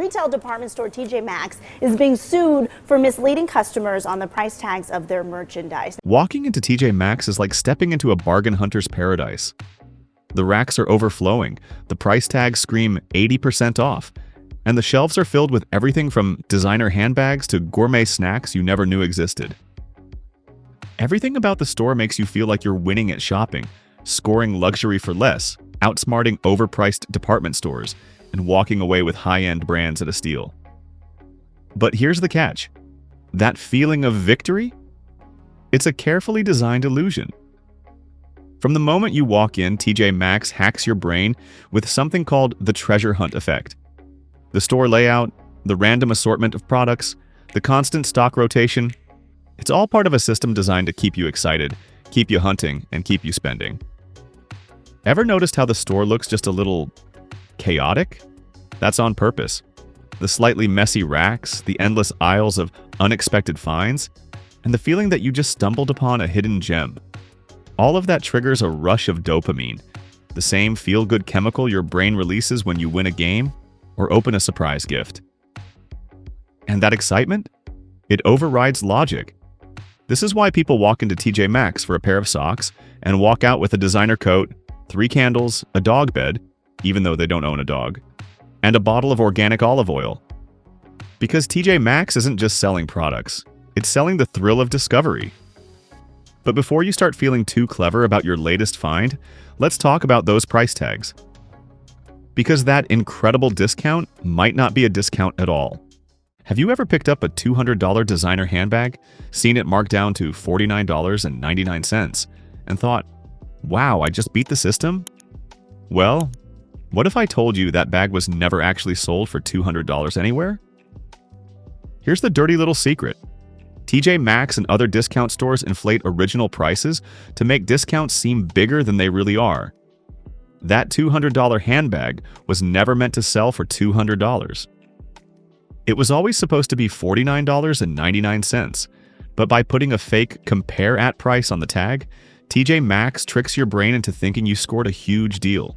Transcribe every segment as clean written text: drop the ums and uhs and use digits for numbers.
retail department store TJ Maxx is being sued for misleading customers on the price tags of their merchandise. Walking into TJ Maxx is like stepping into a bargain hunter's paradise. The racks are overflowing, the price tags scream 80% off, and the shelves are filled with everything from designer handbags to gourmet snacks you never knew existed. Everything about the store makes you feel like you're winning at shopping, scoring luxury for less, outsmarting overpriced department stores, and walking away with high-end brands at a steal. But here's the catch. That feeling of victory? It's a carefully designed illusion. From the moment you walk in, TJ Maxx hacks your brain with something called the treasure hunt effect. The store layout, the random assortment of products, the constant stock rotation, it's all part of a system designed to keep you excited, keep you hunting, and keep you spending. Ever noticed how the store looks just a little chaotic? That's on purpose. The slightly messy racks, the endless aisles of unexpected finds, and the feeling that you just stumbled upon a hidden gem. All of that triggers a rush of dopamine, the same feel-good chemical your brain releases when you win a game or open a surprise gift. And that excitement? It overrides logic. This is why people walk into TJ Maxx for a pair of socks and walk out with a designer coat, 3 candles, a dog bed, even though they don't own a dog, and a bottle of organic olive oil. Because TJ Maxx isn't just selling products, it's selling the thrill of discovery. But before you start feeling too clever about your latest find, let's talk about those price tags. Because that incredible discount might not be a discount at all. Have you ever picked up a $200 designer handbag, seen it marked down to $49.99, and thought, wow, I just beat the system? Well, what if I told you that bag was never actually sold for $200 anywhere? Here's the dirty little secret. TJ Maxx and other discount stores inflate original prices to make discounts seem bigger than they really are. That $200 handbag was never meant to sell for $200. It was always supposed to be $49.99, but by putting a fake compare at price on the tag, TJ Maxx tricks your brain into thinking you scored a huge deal.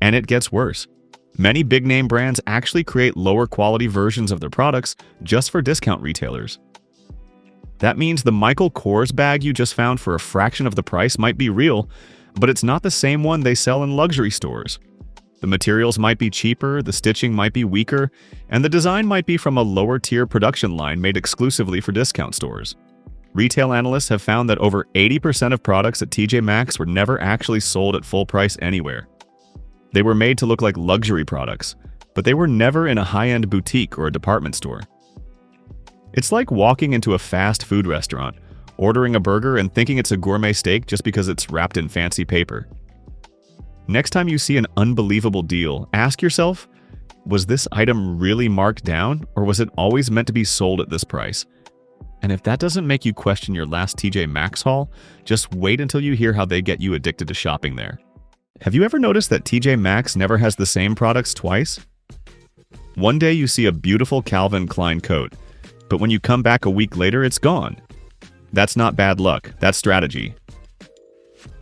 And it gets worse. Many big-name brands actually create lower-quality versions of their products just for discount retailers. That means the Michael Kors bag you just found for a fraction of the price might be real, but it's not the same one they sell in luxury stores. The materials might be cheaper, the stitching might be weaker, and the design might be from a lower-tier production line made exclusively for discount stores. Retail analysts have found that over 80% of products at TJ Maxx were never actually sold at full price anywhere. They were made to look like luxury products, but they were never in a high-end boutique or a department store. It's like walking into a fast food restaurant, ordering a burger and thinking it's a gourmet steak just because it's wrapped in fancy paper. Next time you see an unbelievable deal, ask yourself, was this item really marked down, or was it always meant to be sold at this price? And if that doesn't make you question your last TJ Maxx haul, just wait until you hear how they get you addicted to shopping there. Have you ever noticed that TJ Maxx never has the same products twice? One day you see a beautiful Calvin Klein coat, but when you come back a week later, it's gone. That's not bad luck, that's strategy.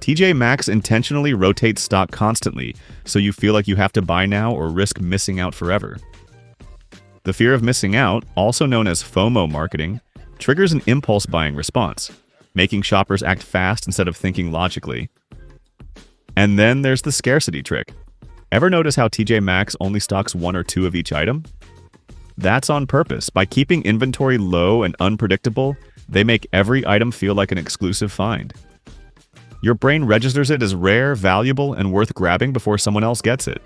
TJ Maxx intentionally rotates stock constantly, so you feel like you have to buy now or risk missing out forever. The fear of missing out, also known as FOMO marketing, triggers an impulse buying response, making shoppers act fast instead of thinking logically. And then there's the scarcity trick. Ever notice how TJ Maxx only stocks 1 or 2 of each item? That's on purpose. By keeping inventory low and unpredictable, they make every item feel like an exclusive find. Your brain registers it as rare, valuable, and worth grabbing before someone else gets it.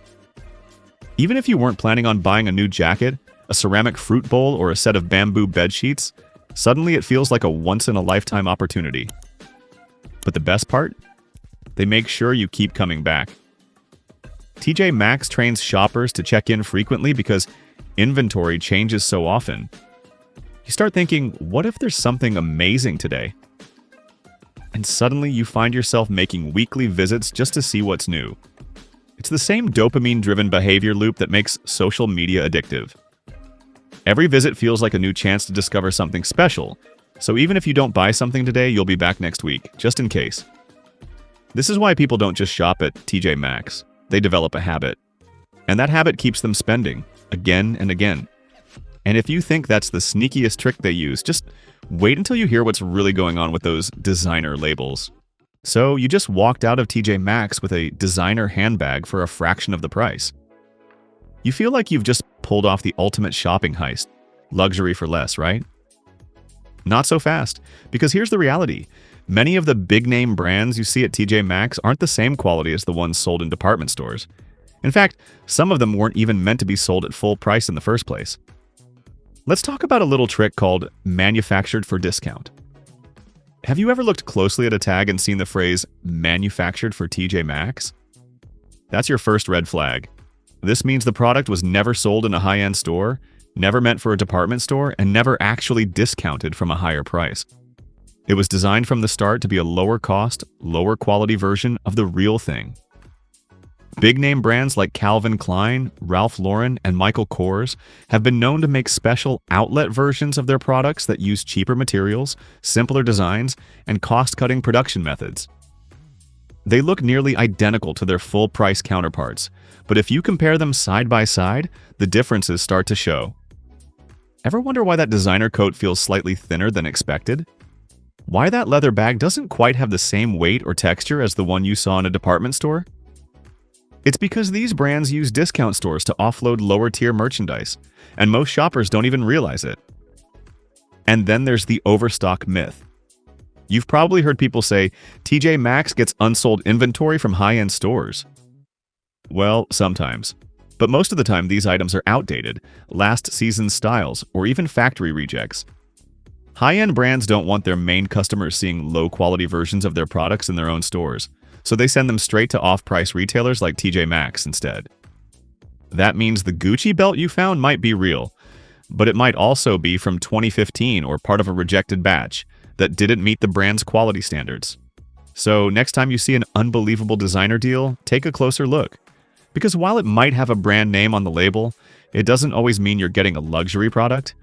Even if you weren't planning on buying a new jacket, a ceramic fruit bowl, or a set of bamboo bed sheets, suddenly it feels like a once-in-a-lifetime opportunity. But the best part? They make sure you keep coming back. TJ Maxx trains shoppers to check in frequently because inventory changes so often. You start thinking, what if there's something amazing today? And suddenly you find yourself making weekly visits just to see what's new. It's the same dopamine-driven behavior loop that makes social media addictive. Every visit feels like a new chance to discover something special, so even if you don't buy something today, you'll be back next week, just in case. This is why people don't just shop at TJ Maxx. They develop a habit. And that habit keeps them spending. again and again. And if you think that's the sneakiest trick they use, just wait until you hear what's really going on with those designer labels. So you just walked out of TJ Maxx with a designer handbag for a fraction of the price. You feel like you've just pulled off the ultimate shopping heist. Luxury for less, right? Not so fast, because here's the reality. Many of the big-name brands you see at TJ Maxx aren't the same quality as the ones sold in department stores. In fact, some of them weren't even meant to be sold at full price in the first place. Let's talk about a little trick called manufactured for discount. Have you ever looked closely at a tag and seen the phrase manufactured for TJ Maxx? That's your first red flag. This means the product was never sold in a high-end store, never meant for a department store, and never actually discounted from a higher price. It was designed from the start to be a lower cost, lower quality version of the real thing. Big name brands like Calvin Klein, Ralph Lauren, and Michael Kors have been known to make special outlet versions of their products that use cheaper materials, simpler designs, and cost-cutting production methods. They look nearly identical to their full-price counterparts, but if you compare them side by side, the differences start to show. Ever wonder why that designer coat feels slightly thinner than expected? Why that leather bag doesn't quite have the same weight or texture as the one you saw in a department store? It's because these brands use discount stores to offload lower-tier merchandise, and most shoppers don't even realize it. And then there's the overstock myth. You've probably heard people say, TJ Maxx gets unsold inventory from high-end stores. Well, sometimes. But most of the time, these items are outdated, last season's styles, or even factory rejects. High-end brands don't want their main customers seeing low-quality versions of their products in their own stores, so they send them straight to off-price retailers like TJ Maxx instead. That means the Gucci belt you found might be real, but it might also be from 2015 or part of a rejected batch that didn't meet the brand's quality standards. So next time you see an unbelievable designer deal, take a closer look. Because while it might have a brand name on the label, it doesn't always mean you're getting a luxury product.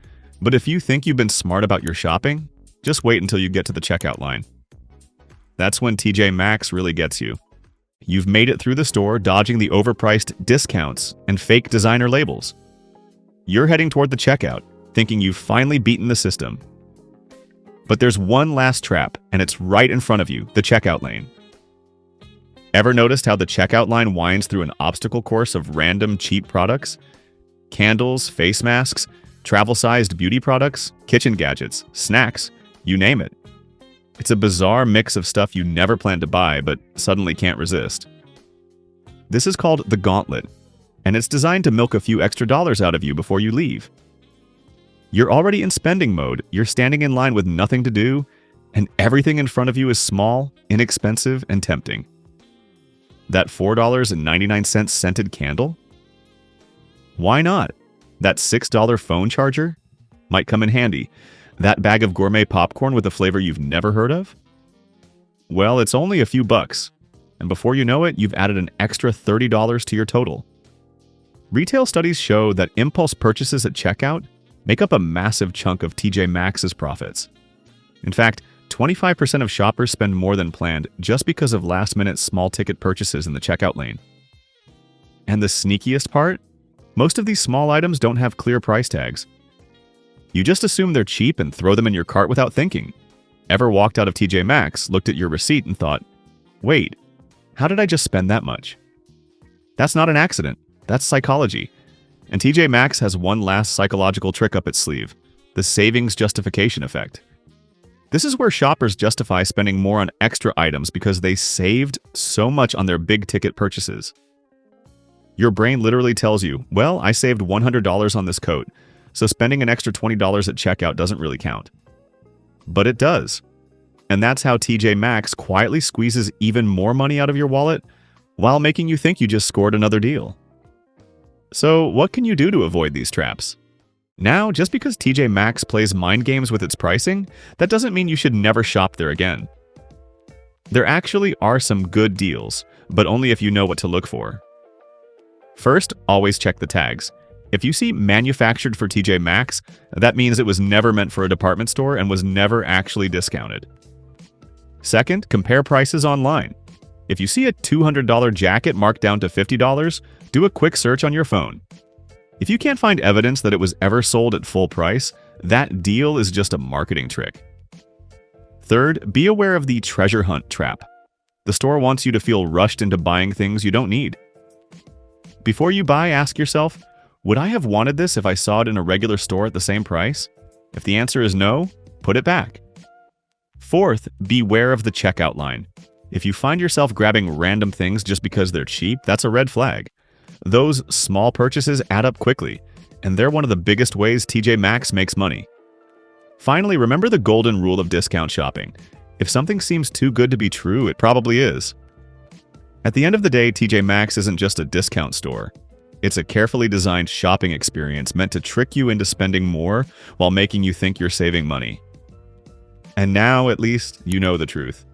But if you think you've been smart about your shopping, just wait until you get to the checkout line. That's when TJ Maxx really gets you. You've made it through the store dodging the overpriced discounts and fake designer labels. You're heading toward the checkout, thinking you've finally beaten the system. But there's one last trap, and it's right in front of you, the checkout lane. Ever noticed how the checkout line winds through an obstacle course of random cheap products? Candles, face masks, travel-sized beauty products, kitchen gadgets, snacks, you name it. It's a bizarre mix of stuff you never planned to buy but suddenly can't resist. This is called the gauntlet, and it's designed to milk a few extra dollars out of you before you leave. You're already in spending mode, you're standing in line with nothing to do, and everything in front of you is small, inexpensive, and tempting. That $4.99 scented candle? Why not? That $6 phone charger? Might come in handy. That bag of gourmet popcorn with a flavor you've never heard of? Well, it's only a few bucks, and before you know it, you've added an extra $30 to your total. Retail studies show that impulse purchases at checkout make up a massive chunk of TJ Maxx's profits. In fact, 25% of shoppers spend more than planned just because of last-minute small-ticket purchases in the checkout lane. And the sneakiest part? Most of these small items don't have clear price tags. You just assume they're cheap and throw them in your cart without thinking. Ever walked out of TJ Maxx, looked at your receipt, and thought, wait, how did I just spend that much? That's not an accident. That's psychology. And TJ Maxx has one last psychological trick up its sleeve, the savings justification effect. This is where shoppers justify spending more on extra items because they saved so much on their big-ticket purchases. Your brain literally tells you, well, I saved $100 on this coat, so spending an extra $20 at checkout doesn't really count. But it does. And that's how TJ Maxx quietly squeezes even more money out of your wallet while making you think you just scored another deal. So what can you do to avoid these traps? Now, just because TJ Maxx plays mind games with its pricing, that doesn't mean you should never shop there again. There actually are some good deals, but only if you know what to look for. First, always check the tags. If you see manufactured for TJ Maxx, that means it was never meant for a department store and was never actually discounted. Second, compare prices online. If you see a $200 jacket marked down to $50, do a quick search on your phone. If you can't find evidence that it was ever sold at full price, that deal is just a marketing trick. Third, be aware of the treasure hunt trap. The store wants you to feel rushed into buying things you don't need. Before you buy, ask yourself, would I have wanted this if I saw it in a regular store at the same price? If the answer is no, put it back. Fourth, beware of the checkout line. If you find yourself grabbing random things just because they're cheap, that's a red flag. Those small purchases add up quickly, and they're one of the biggest ways TJ Maxx makes money. Finally, remember the golden rule of discount shopping. If something seems too good to be true, it probably is. At the end of the day, TJ Maxx isn't just a discount store. It's a carefully designed shopping experience meant to trick you into spending more while making you think you're saving money. And now, at least, you know the truth.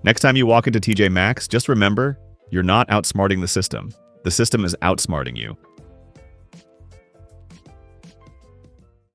Next time you walk into TJ Maxx, just remember, you're not outsmarting the system. The system is outsmarting you.